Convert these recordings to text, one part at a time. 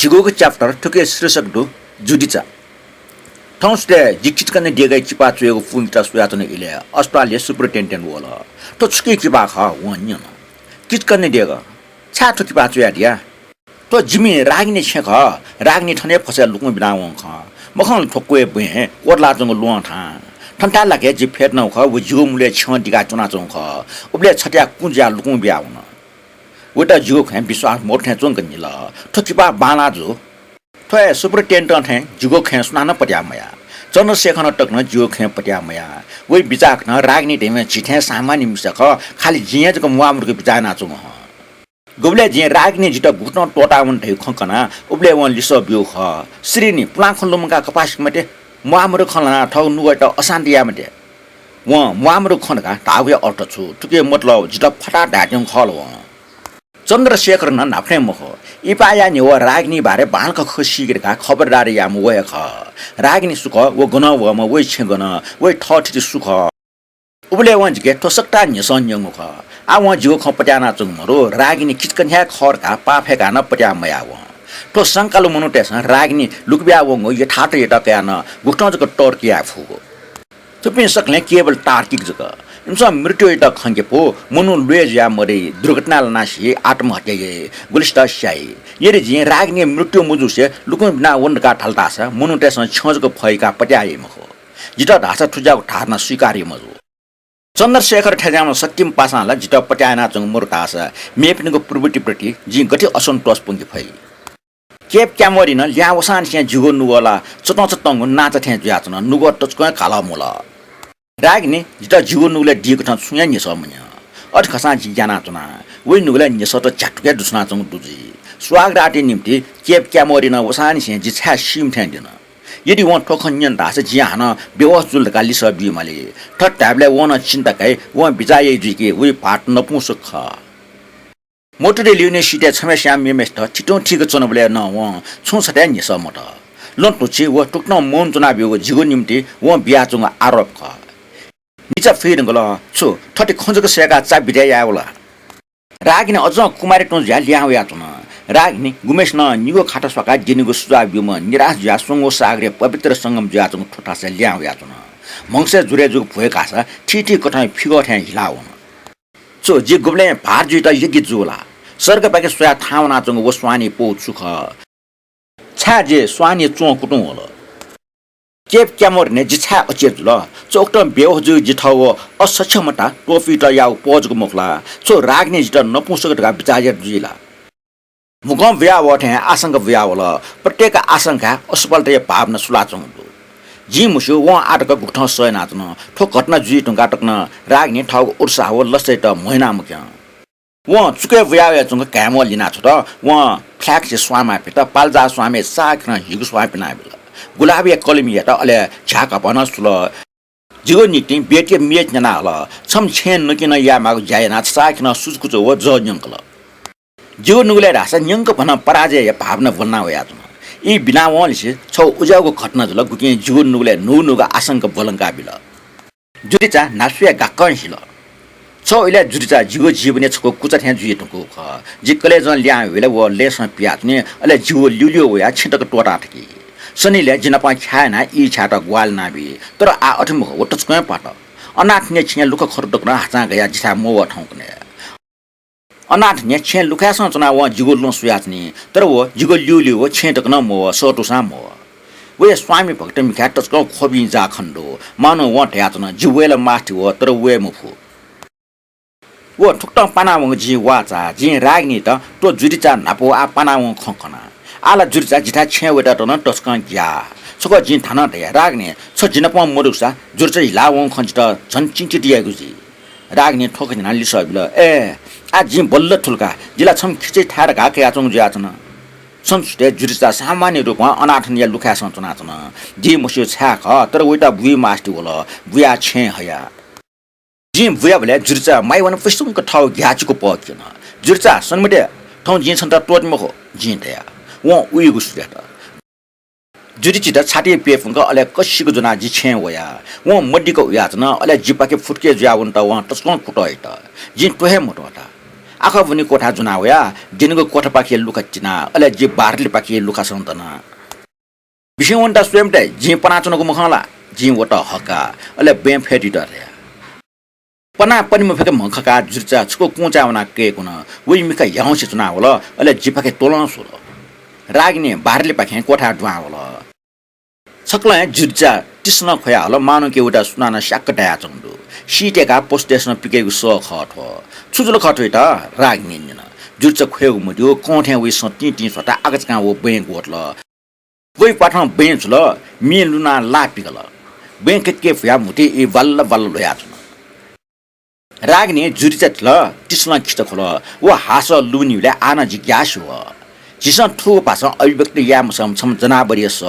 지고그 챕터 특히 스르석도 주디자 통스데 직직간의 디가 지바츠고 풍이다 수야도는 일에 오스트레일리아 슈퍼텐덴트 월라 또 축이 기바가 원년 직간의 디가 차트 기바츠야디야 또 지미 라기니 챵가 라기니 턴에 퍼세 루군 비나원카 뭐хан 톡고에 부에 꽃라정을 루안타 탄탈라게 지페드나오카 우지고물레 쳔디가 쪼나종카 우블레 차디아 군자 루군 비아오나 우다 지고 캔 비스와 못해 종근이라 토키바 바나주 토에 슈퍼텐덴트 지고 캔 수나나 빠디아마야 저는 세컨 떡는 지고 캔 빠디아마야 왜 비자크나 라기니 되면 지테 사마님스가 칼리 지에 저 모아무르게 비자나 좀 गोबले जे रागने जिटा गुटन टोटावन दै खंकना उबले वन लिसो बिउ ख श्रीनी प्लान खलुमका कपास मते मुआमरो खलना ठौ नुगटा अशान्तिया मते व मुआमरो खनका तावे अर्थ छु तुके मतलब जिटा फटा डाजं खल व चन्द्रशेखर न नाफ्ने मख इपाया नि व रागनी बारे बालक खसिगेका खबरदारी या मुवे ख रागनी सुख व गन व म वे छगन वे ठठी सुख उबले वन जिके ठसकटा निसन यङ मुख आवा जिगो खपट्याना चुङमरो रागिनी किचकन्या खरका पाफेका न पट्या मयाव तो संकालो मनुटेस रागिनी लुकब्या वङ यो ठाट यटा क्यान गुटन जक टर्किया फुगो तुपिन सकले केवल तार्किक जक इमसा मृत्यु यटा खंगे पो मनु लुएज्या मरे दुर्घटना नासी आत्महत्या ये गुलिस्ता शाई यरे जि रागिनी मृत्यु मुजुसे लुकुन बिना वनका ठलतास मनुटेस छजको फैका पट्याए मखो जिटा ढासा ठुजाको ठार्न स्वीकार्य मजु चन्द्रशेखर ठेजामा सत्यम पासाला जिटा पट्याना चंग मुरतास मेपिनको पूर्वटिप्रति जि गति असन्तोष पुंगी फै केप क्यामरिन ल्यावसान स्या जुगो नुगला चतंग नाच थे ज्याचन नुगो टचको काला मुला रागनी जिटा जुगो नुगले दिएको ठ सुया नि समन्य अट खसा जि जाना चना वे नुगले निस त झटके दुसना चंग दुजी स्वाग राटी निम्ति केप क्यामरिन वसान स्या जि छा सिम थ्यान्दिन यदि वन ठोखन्यन दास जियान बेवसुल काली सबि मले ठ ट्याबले वन चिन्ताकै वन बिजायै जिके वे पाट नपुसख मोटरे लिउने सिटे छमे श्याम मेमेस्ट छिटो ठीक चनबले न व छुसटे नि समट लन्टु छि व टुक्न मन जना बिउ जिगो निम्ति व बियाचुङ आरोप ख निचा फेरन गल छु ठटे खंजको सेगा चा बिदे यावला रागिने अझ कुमारी टो झ्या ल्याउ याचुन रागिनी गुमेश न निगो खाटा सका दिनुगो सुजा बिउम निराश ज्या सुंगो सागरे पवित्र संगम ज्याचुङ ठोटासे ल्याउ याचुन मंगसे जुरे जुग भएका छ ठिठी कठाइ फिगो ठ्या हिलाउन चो जे गुबले भार जुइता यगि जुला सर्ग बाके सोया थावना चंग वो स्वानी पो छुख छा जे स्वानी चो कुटु होल केप क्यामर ने जिछा अचे जुल चोक्ट बेव जु जिठाव असक्षमता टोफी त याउ पोजको मुखला चो रागने जित नपुसकटका बिचार जुइला मुगम व्या वठे आशंक व्या वल प्रत्येक आशंका असफलता भावना सुलाचङ जी मुसु व आटक गुठ सय नाच्न ठो घटना जुइ टुंगा टक्न रागने ठाउ उत्साह लसै त महिना मुख्य व चुके व्या चंग काम लिना छ त व फ्ल्याक से स्वामा पित पालजा स्वामे साखन हिगु स्वापिना बिल गुलाबी कलमिया त अले झाका बन सुल जिगो निति बेटे मेच जना हल छम छेन नकिन या माग जायना साखन सुजकुच व जन्यंकल जिगो नुगले रासा न्यंक भन पराजय भावना भन्न होया त ई बिना वलसे छौ उजाको घटना जल गुके जिगो नुगले नुनुगा आशंक बोलंका बिल जुदिचा नासुया गाकन हिल छौ इले जुदिचा जिगो जीवने छको कुचा थ्या जुइटको ख जिकले जन ल्या वेले व लेस पियातने अले जिगो ल्युल्यो वया छिटक टोटा थकी सनीले जिनपा ख्याना ई छाटा ग्वाल नाबी तर आ अठम हो टचकै पाट अनाथ ने छिया लुक खरटक न हाचा गया जिथा मोव ठौकने अनाथ ने छिया लुकासन चना व जिगो लो सुयाचनी तर व जिगो ल्युल्यो व छेटक न मोव सटु सामो वे स्वामी भक्त मिखा टचको खोबी जा खण्डो मानो व ठ्याचन जिवेल माथि व तर वे मुफु व ठुक्ट पानावङ जी वाचा जी रागनी त तो जुरिचा नापो आ पानावङ खखना आला जुरिचा जिथा छेवटा त न टस्कन ग्या छको जी थाना दे रागनी छ जिनप मरुसा जुरचा हिलावङ खन्छ त झन चिंचिटियागु जी रागनी ठोकन हाली सबिल ए आ जी बल्ल ठुलका जिला छम खिचे थार गाके आचङ ज्याचन संस्टे जुरिचा सामान्य रूपमा अनाथनिया लुखा सञ्चनाचन जी मुस्यो छाख तर वइटा बुई मास्टी होला बुया छे हया जी बुया भले जुर्चा माइ वन फस्तुङ ठाउ घ्याचको पकिन जुर्चा सनमटे ठौ जी छन्त टोटमो हो जी दया व उइगु सुयाटा जुरिची त छाटी पेफुङ अले कसिको जना जी छे वया व मड्डीको याचन अले जिपाके फुटके ज्याउन त व टस्कन फुटै त जी टोहे मोटोटा आखा भने कोठा जुनावया जिनको कोठा पाखी लुका चिना अले जे बारले पाखी लुका सन्तना विषयवन्ता स्वयंटे जे पनाचनको मखला जे वटा हका अले बेम फेडिटर पना पनि म फेके मखका जुर्चा छको कोचावना के कुन वइ मिका याउँछ चुनावल अले जिपाके तोलन सोल रागने बारले पाखे कोठा दुआवल छक्ला जुर्चा तिस्न खोया हल मानु के उटा सुनाना शाक्कटाया चंदु सीटेका पोस्टेसन पिकेको स खट छुजुल खटै त रागने न जुर्चा खोयो मुड्यो कोठे वइ सति ति सटा आगचका वो बैंक गोटल वइ पाठन बेंच ल मिलुना लापिकल बैंक के फया मुटे ए बल्ल बल्ल लया रागने जुर्चा ल तिस्न खिच खोल वो हास लुनीले आना जिज्ञास हो जिसन ठो पास अभिव्यक्ति या मसम छम जनाबरिय स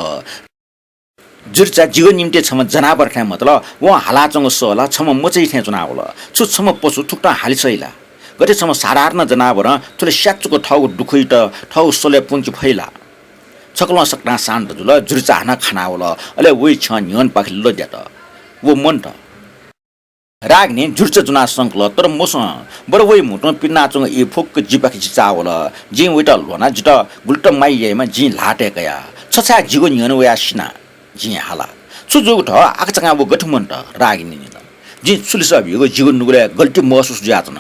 जुर्चा जीवन निम्ति छम जनाबर खे मतलब व हालाचंग सला छम मचै थे चुनावल छु छम पशु ठुक्टा हालिसैला गते छम साधारण जनावर थुले स्याचुको ठाउ दुखै त ठाउ सोले पुंच फैला छकल सकना शान्त जुल जुर्चा हना खानावल अले वइ छ न्यन पाखि लज्जात वो मन त रागने जुर्चा जुना संकल तर मोस बर वइ मुटो पिन्नाचंग ए फोक जिपाखि चावल जि वइटा लोना जित गुल्ट माइयेमा जि लाटेकया छछा जिगो न्यन वया सिना जी हाला सुजुग ठ आकचंगा वो गठमन त रागिनी नि जी सुलिस अभिको जीवन नुगले गल्ती महसुस जातन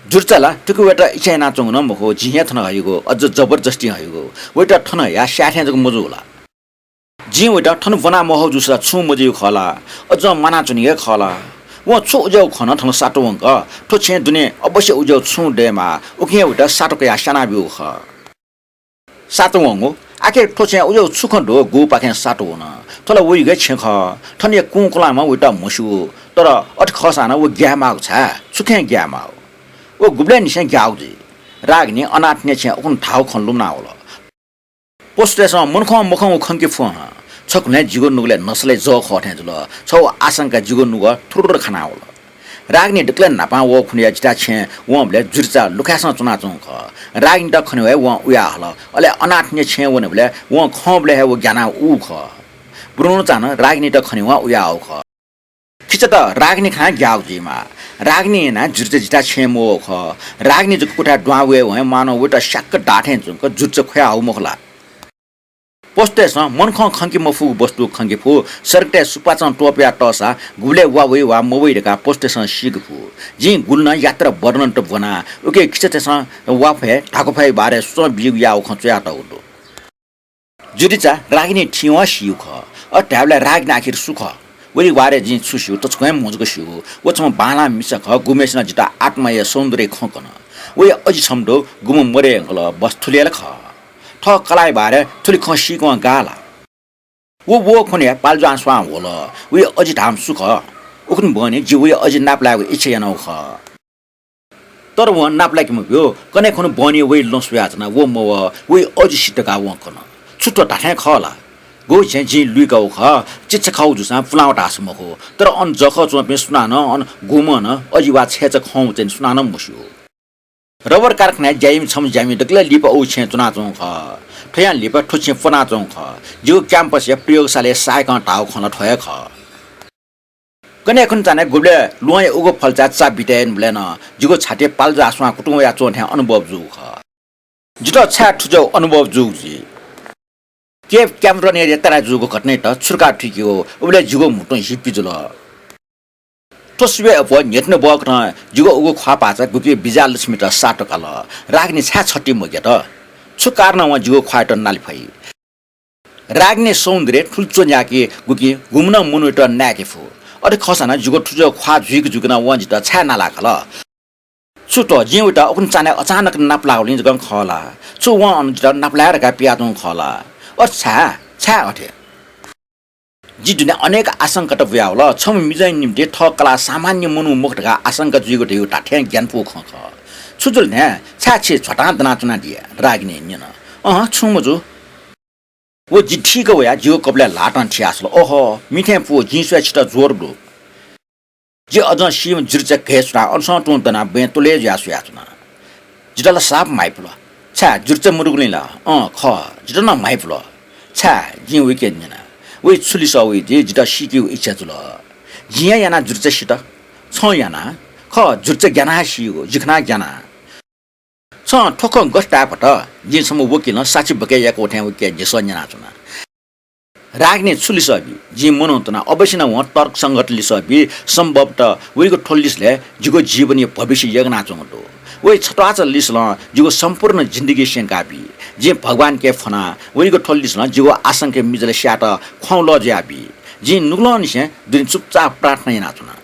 जुर्चाला टुकु वेटा इच्छा नाचंग न मखो जिया थन हयको अझ जबरजस्ती हयको वेटा थन या स्याठे जको मजु होला जी वेटा थन बना महौ जुसा छु मजु खला अझ माना चुनिए खला व छु उजौ खन थन साटो अंक ठो छे दुने अवश्य उजौ छु डेमा उखे वेटा साटो या साना बिउ ख साटो अंगो आके ठोचे उजौ छुखन्डो गु पाखे साटो न थला वइ गे छेख थने कुकुलामा उटा मसु तर अट खसाना व ग्यामाउ छ छुखे ग्यामाउ ओ गुब्ले निसे ग्याउजी रागनी अनाथने छे उन ठाउ खन्लुम नावल पोस्टेस मनख मख खंके फ छकने जिगो नुगले नसले ज खथे जुल छौ आशंका जिगो नुग थुरुर खानावल रागनी डक्ले नापा वो खुनिया जिता छे वले जुर्चा लुखासन चुना चौख रागनी त खने व उया हल अले अनाथने छे वने व खबले हे वो ज्ञाना उ ख ब्रुनो चान रागनी त खने व उया औ ख खिच त रागनी खा ग्याउ जिमा रागनी ना जुर्चा जिता छे मो ख रागनी जको कुटा द्वावे व मानो वटा शक्क डाठे जुक जुर्चा खोया हौ मखला पोस्टेस मनख खंकी मफु वस्तु खंकी फु सरटे सुपाचन टोपिया टसा गुले वावे वा मोबैडका पोस्टेस सिगफु जि गुल्न यात्रा वर्णन त बना ओके खिचतेस वाफे ढाकोफाइ बारे सो बिउ याउ खचया त उडो जुदिचा रागिनी ठिवा सिउ ख अ ट्याबले रागिन आखिर सुख वरि वारे जि सुसिउ त छ्कम मुजको सिउ वचम बाला मिसख गुमेसना जिता आत्मय सौन्दर्य खकन वे अझि छमडो गुम मरे अंगल बस्थुलेल ख ठ कलाइ बारे थुलि खसी को गाला वो खने पाल्जान स्वा होला वे अझि धाम सुख उखन बने जि वे अझि नाप्लाको इच्छा यनौ ख तर व नाप्लाकी म भ्यो कने खन बने वे लसव्याजना वो म वे अझि सिटका व कन छुट्टो ढाठे खला गो छे जि लुइका ख चिच्छ खाउ जुसा फुलावट आसम हो तर अन जख चोपे सुनान अन गुमन अझि वा छेच खौ चाहिँ सुनान मुस्यो रबर कारखाना जाइम छम जाइम डक्ले लिप औ छे चुना चौ ख ठया लिप ठुछे फना चौ ख जो क्याम्पस या प्रयोगशाला सायक टाउ खन ठय ख कने खन जाने गुबले लुय उगो फलचा चा बिटेन ब्लेन जुगो छाटे पाल्जा आसमा कुटु या चोठ्या अनुभव जु ख जितो छा ठुजौ अनुभव जु जी के क्यामेरा ने तरा जुगो घटने त छुर्का ठिक्यो उबले जुगो मुटो हिपि जुल तस्वे अप नेट्न बक न जुगो उगो खा पाचा गुके बिजा लक्ष्मी त साटो कल रागनी छा छट्टी मगे त छु कारण व जुगो ख्वाट नाली फै रागनी सौन्दर्य ठुल्चो न्याके गुके घुम्न मुनु त नाके फु अरे खसना जुगो ठुजो ख्वा जुइक जुगना व जित छा नाला कल छु त जिउटा उन चाने अचानक नाप्लाउलिन जगन खला छु व अन जित नाप्लाएर का पियादौ खला छा अठे जिजुने अनेक आशंका त व्याउल छम मिजाइ निम्ति ठ कला सामान्य मनु मुक्तका आशंका जुइको थियो टाठ्या ज्ञान पो ख छुजुल ने छाछि छटा दना चुना दिए रागिने निन छुमजु वो जिठीको वया जिउ कपले लाटन छियासलो ओहो मिठे पो जिसुया छिटा जोर दो जे अझ सिम जिर्च केसरा अनसन टुन तना बेतुले ज्यासु याचना जिटला साप माइपलो छा जिर्च मुरुगलिला ख जिटना माइपलो छा जि विकेन्ड निना वे छुलिसौ जे जिटा सिक्यु इच्छा जुल जिया याना जुर्च सिटा छ याना ख जुर्चे ज्ञाना सियो जिखना ज्ञाना छ ठोक गस्टापट जिसम्म वकिल साची बकेयाको उठ्या वकिया जेसन्या चुना राग्ने छुलिसबी जी मनोतना अवश्य न व तर्क संगत लिसबी सम्भवत वइको ठोल्लिसले जिको जीवनीय भविष्य यगना चंगटो वइ छटाच लिसल जिको सम्पूर्ण जिन्दगी सेंकाबी जे भगवान के फना वइको ठोल्लिसल जिको आशंके मिजले स्याट ख्वाउल ज्याबी जी नुगलन से दुन चुपचाप प्रार्थना नाचुना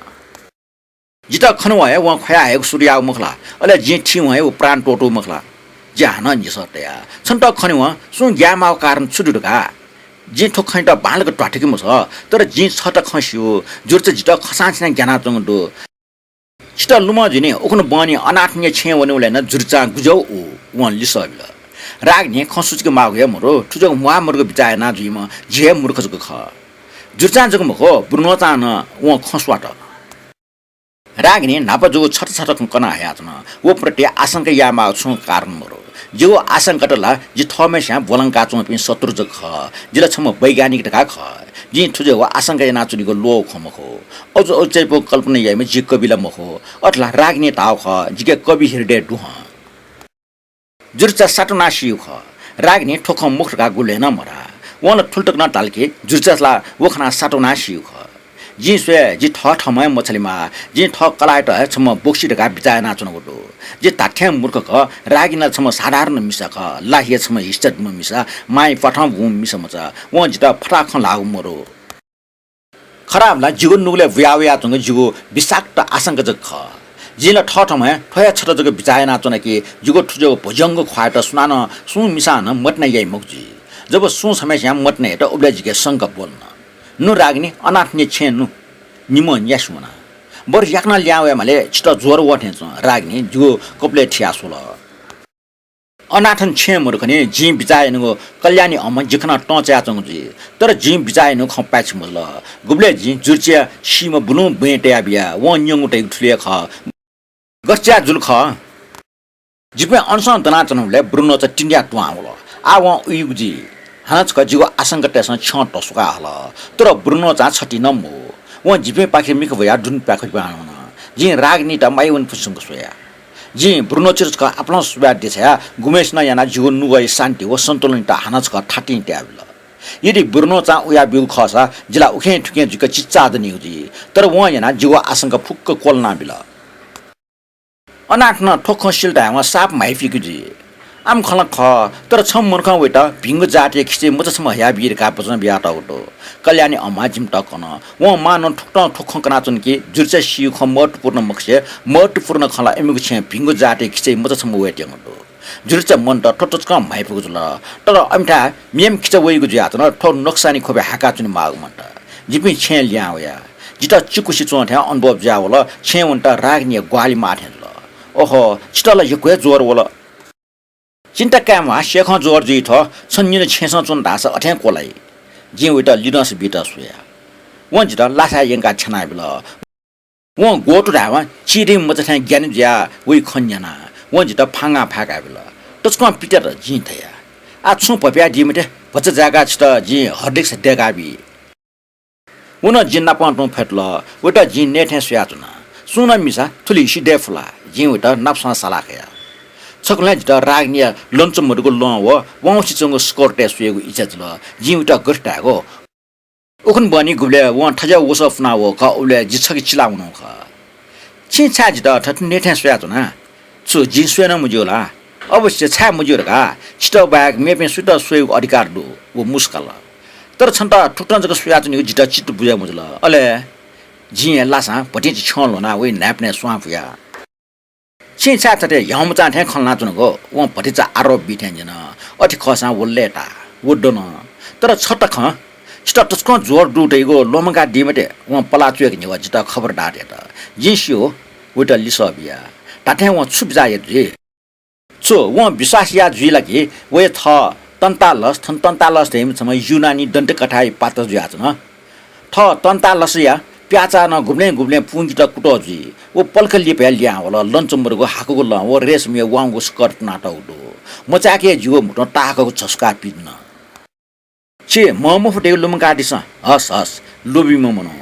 जिता खनवाए व खया है सूर्य मखला अले जे ठिउ है प्राण टोटो मखला जान निसतया छन्त खनवा सु ग्यामाव कारण छुडुका जे ठोखैट बालको टाटेको म छ तर जे छ त खस्यो जुर्च जिता खसाछना ज्ञाना चंगडो छिटा लुमा जिने ओखन बनी अनाथ्य छे वनेउले न जुर्चा गुजौ उ वन लिसबिल रागने खसुचको मागे मरो ठुजो मुआ मरको बिचाए ना जुइम जे मूर्खजको ख जुर्चा जको मखो बुर्नो चान व खसवाट रागने नापा जो छट छट कना याचन वो प्रति आशंका यामा छु कारण मरो जो आशंकाटला जे थमेस्या बोलंका चोपि शत्रु ज ख जिला छम वैज्ञानिक ढका ख जी ठुजे वा आशंका ना चुनिको लो खमखो अझ अचैपो कल्पना यामे जी कविला मखो अथला रागने ताव ख जिके कवि हृदय दुह जुर्चा साटुनासी ख रागने ठोख मुखका गुले न मरा वन ठुलटक न टालके जुर्चाला वखना साटुनासी ख जी स्वे जी ठ ठमय मछलीमा जी ठ कलाइट छम बोक्सी ढका बिचाए नाचन गोटो जे ताठ्या मूर्ख ख रागिना छम साधारण मिसा ख लाहिया छम हिस्टत म मिसा माई पठाम भूम मिसा मचा व जिता फटाख लागु मरो खराबला जीवन नुले व्यावया तंग जिगो विषाक्त आशंक जग ख जिला ठ ठमय ठया छट जग बिचाए नाचन के जिगो ठुजो भजंग ख्वाट सुनान सु मिसान मटना याइ मुक्जी जब सु समस्या मटने त उब्ले जिके संक बोल्न नु राग्ने अनाथ्ने छेनु निमन यासुना बर याकना ल्यावे माले छिटो जोर वठेछ राग्ने जो कपले ठ्यासुल अनाथन छे मरखने जी बिचाएनुको कल्याणी अम जिखना टच्या चंगजी तर जी बिचाएनु खपाछ मल गुब्ले जी जुर्चिया सीमा बुनु बेट्या बिया व न्यंगुटे ठुले ख गस्या जुल ख जिपे अनसन तना चनले ब्रुनो च टिन्डिया टुआउल आ व उयुजी हाच क जिगो आशंका टेसन छ टसुका हल तर ब्रुनो चा छटी नमो व जिपे पाखे मिख भया जुन पाखे बाउन जी रागनी त माइवन फुसुङ सोया जी ब्रुनो चिर्च का आफ्नो सुबा देछया गुमेश न याना जिगो नुगय शान्ति व सन्तुलन त हानच क ठाटी ट्याबल यदि ब्रुनो चा उया बिउ खसा जिला उखे ठुके जिक चिच्चा दनि हुजी तर व याना जिगो आशंका फुक्क कोलना बिल अनाथ न ठोख सिलटा व साप माइफिकु जी आम खलक ख तर छम मूर्ख वेटा भिंग जाटे खिचे मचसम हया बिर का पसन बियाटा उटो कल्याणी अमा जिम टकन व मान ठुक ठुक कना चुन के जुर्चा सिउ ख महत्वपूर्ण मक्से महत्वपूर्ण खला एमिगु छे भिंग जाटे खिचे मचसम वेटे उटो जुर्चा मन त ठटच कम भाइपुगु जुल तर अमठा मियम खिच वइगु ज्यात न ठो नक्सानी खोबे हाका चुन माग मन्ट जिपि छे ल्यावया जिता चुकुसी चोठ्या अनुभव ज्यावल छे उन्ट रागनी ग्वाली माथे ओहो चितला यको जोर वला चिन्ता काममा शेख जोर जी थ छन्निन छेस चुन दास अठ्या कोलाई जे उटा लिनस बिटा सुया वन जिता लासा यंगा छना बिल वन गोटु रावा चिरि मजथा ज्ञान ज्या वइ खन्याना वन जिता फांगा फाका बिल तस्को पिटर जी थया आ छु पप्या दिमटे भच जागा छ जी हर्डिक्स देगाबी उन जिन्ना पन्टो फेटल उटा जी नेठे सुया चुना सुना मिसा थुली सिडेफला जी उटा नप्सा सलाखया छकला जिता रागनिया लन्च मडको ल व वंशी चंग स्कोर्टे सुयगु इज्जत ल जी उटा गस्टाको ओखन बनी गुले व ठजा वसफना व क उले जिछक चिलाउनु ख छि छा जिता ठट नेठे सुया चुना छु जी सुयना मुजोला अवश्य छा मुजोरका छिटो बाग मेपे सुत सुयगु अधिकार दु व मुस्कल तर छन्ता ठुक्टन जक सुया चुनि जिता चित बुया मुजला अले जी लासा पटे छलो ना वे नाप्ने स्वाफया छि छा छटे यमचा ठे खलना चुनको व पटिचा आरोप बिठेन जन अठि खसा वलेटा वडन तर छट ख स्टटसको जोर दुटेगो लोमगा दिमटे व पलाचुक निवा जिता खबर डाटे त जिसियो उटा लिसबिया ताथे व छुबजाय जे छो व विश्वासिया जुइ लागि वे थ तन्तालस देम समय युनानी दन्त कठाई पात जुया छ थ तन्तालस या प्याचा न गुब्ले पुंजी त कुटो जी वो पल्क लिपे ल्या होला लन्चमरको हाकको ल वो रेसमिया वाङको स्कर्ट नाटा उडो मचाके जिउ मुटो टाको छस्का पिन्न छे मम फुटे लुमका दिस हस लोबी ममनो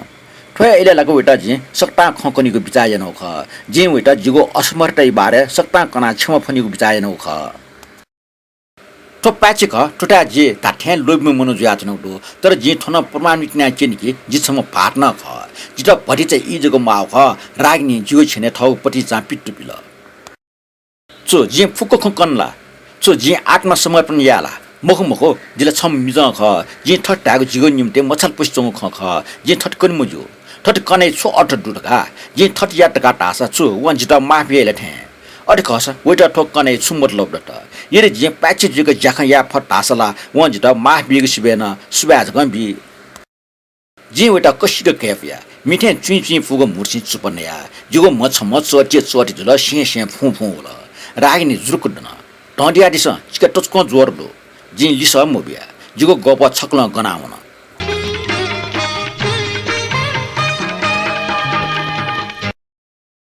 ठोया इले लागो वेटा जी सक्ता खकनीको बिचाय नौ ख जे वेटा जिगो असमर्थै बारे सक्ता कना छम फनीको बिचाय नौ ख तो प्याचे ख टोटा जे ताठ्यान लोबमे मनो जुयाच नौ दो तर जे थन प्रमाणित न्याय चेनकी जिसम फाट्न ख जिटा भटी चाहिँ इ जगो माउ ख रागनी जिगो छेने थौ पटी जा पिट्टु पिल चो जे फुक्को खकनला चो जे आत्मा समर्पण याला मखो मखो जिला छम मिज ख जे ठट्टाको जिगो निम्ते मछल पुष्चौ ख जे ठटकन मुजु ठट कनै छु अट दुटका जे ठट या टका टासा छु वन जिटा माफियाले ठे अरे खस वेटा ठोक कनै छु मतलब दट यरे जे प्याचे जिगो जाखा या फट टासला वन जिटा माफियाको सिबेन सुबाज गम्बी जे वेटा कसिको केफया मिठे चुइ चुइ फुगो मुर्सी चुपन्या जिगो मछ मछ चटे चटे जुल से से फु फु ल रागिनी जुरुकुडन टंडिया दिस चिका टचको जोर दो जिन लिस मोबिया जिगो गप छक्ल गनाउन